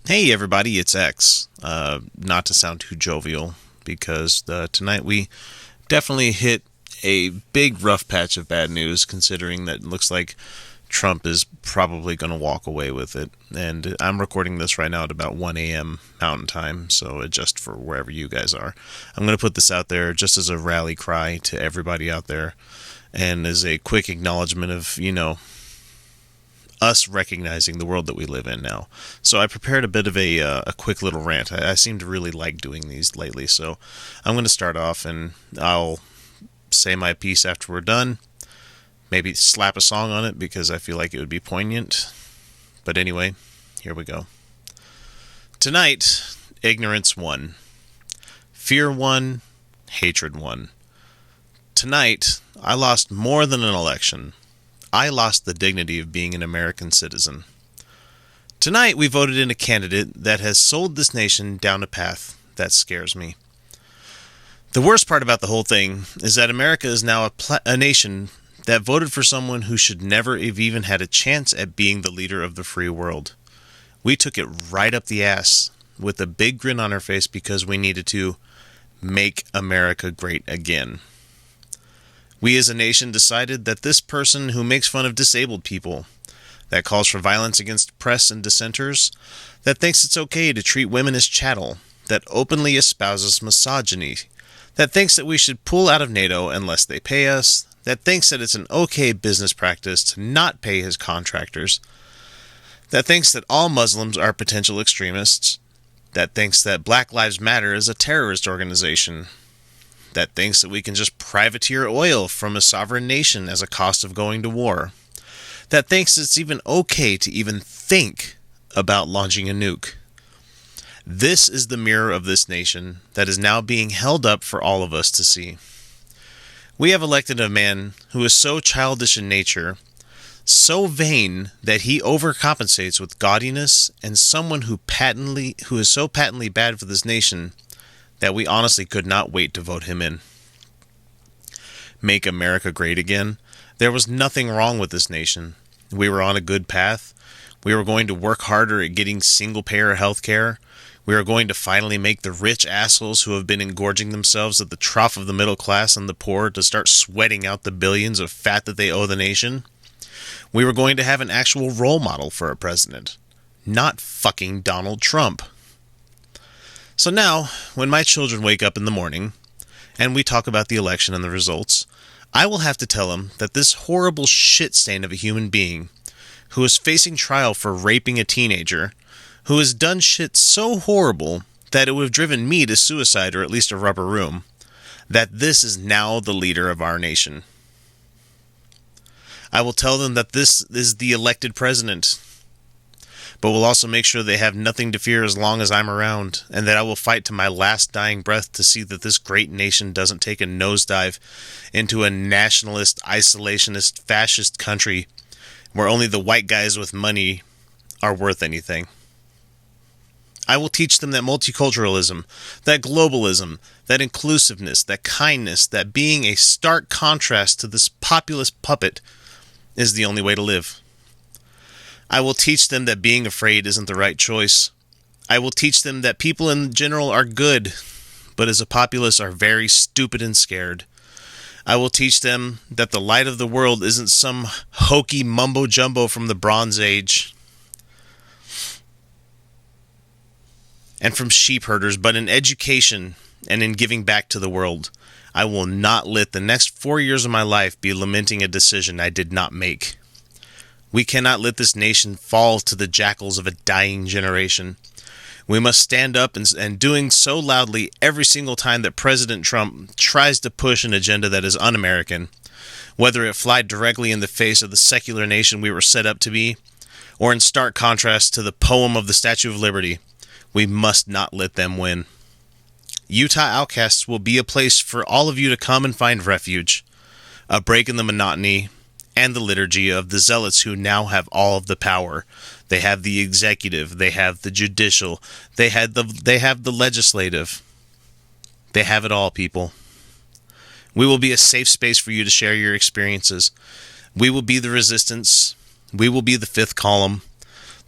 Hey everybody, it's X. Not to sound too jovial, because tonight we definitely hit a big rough patch of bad news, considering that it looks like Trump is probably going to walk away with it. And I'm recording this right now at about 1 a.m. Mountain Time, so adjust for wherever you guys are. I'm going to put this out there just as a rally cry to everybody out there, and as a quick acknowledgement of, us recognizing the world that we live in now. So I prepared a bit of a quick little rant. I seem to really like doing these lately, so I'm going to start off and I'll say my piece after we're done. Maybe slap a song on it because I feel like it would be poignant. But anyway, here we go. Tonight, ignorance won. Fear won. Hatred won. Tonight, I lost more than an election. I lost the dignity of being an American citizen. Tonight, we voted in a candidate that has sold this nation down a path that scares me. The worst part about the whole thing is that America is now a nation that voted for someone who should never have even had a chance at being the leader of the free world. We took it right up the ass with a big grin on our face because we needed to make America great again. We as a nation decided that this person who makes fun of disabled people, that calls for violence against press and dissenters, that thinks it's okay to treat women as chattel, that openly espouses misogyny, that thinks that we should pull out of NATO unless they pay us, that thinks that it's an okay business practice to not pay his contractors, that thinks that all Muslims are potential extremists, that thinks that Black Lives Matter is a terrorist organization, that thinks that we can just privateer oil from a sovereign nation as a cost of going to war, that thinks it's even okay to even think about launching a nuke. This is the mirror of this nation that is now being held up for all of us to see. We have elected a man who is so childish in nature, so vain that he overcompensates with gaudiness, and someone who is so patently bad for this nation that we honestly could not wait to vote him in. Make America great again. There was nothing wrong with this nation. We were on a good path. We were going to work harder at getting single-payer health care. We were going to finally make the rich assholes who have been engorging themselves at the trough of the middle class and the poor to start sweating out the billions of fat that they owe the nation. We were going to have an actual role model for a president. Not fucking Donald Trump. So now, when my children wake up in the morning, and we talk about the election and the results, I will have to tell them that this horrible shit stain of a human being, who is facing trial for raping a teenager, who has done shit so horrible that it would have driven me to suicide or at least a rubber room, that this is now the leader of our nation. I will tell them that this is the elected president, but will also make sure they have nothing to fear as long as I'm around, and that I will fight to my last dying breath to see that this great nation doesn't take a nosedive into a nationalist, isolationist, fascist country where only the white guys with money are worth anything. I will teach them that multiculturalism, that globalism, that inclusiveness, that kindness, that being a stark contrast to this populist puppet is the only way to live. I will teach them that being afraid isn't the right choice. I will teach them that people in general are good, but as a populace are very stupid and scared. I will teach them that the light of the world isn't some hokey mumbo-jumbo from the Bronze Age and from sheep herders, but in education and in giving back to the world. I will not let the next 4 years of my life be lamenting a decision I did not make. We cannot let this nation fall to the jackals of a dying generation. We must stand up and doing so loudly every single time that President Trump tries to push an agenda that is un-American, whether it fly directly in the face of the secular nation we were set up to be, or in stark contrast to the poem of the Statue of Liberty. We must not let them win. Utah Outcasts will be a place for all of you to come and find refuge, a break in the monotony and the liturgy of the zealots who now have all of the power. They have the executive, they have the judicial, they have the legislative. They have it all, people. We will be a safe space for you to share your experiences. We will be the resistance. We will be the fifth column.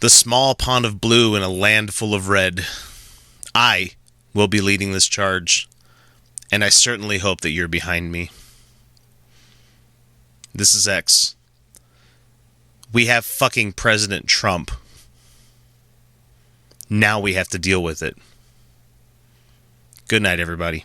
The small pond of blue in a land full of red. I will be leading this charge, and I certainly hope that you're behind me. This is X. We have fucking President Trump. Now we have to deal with it. Good night, everybody.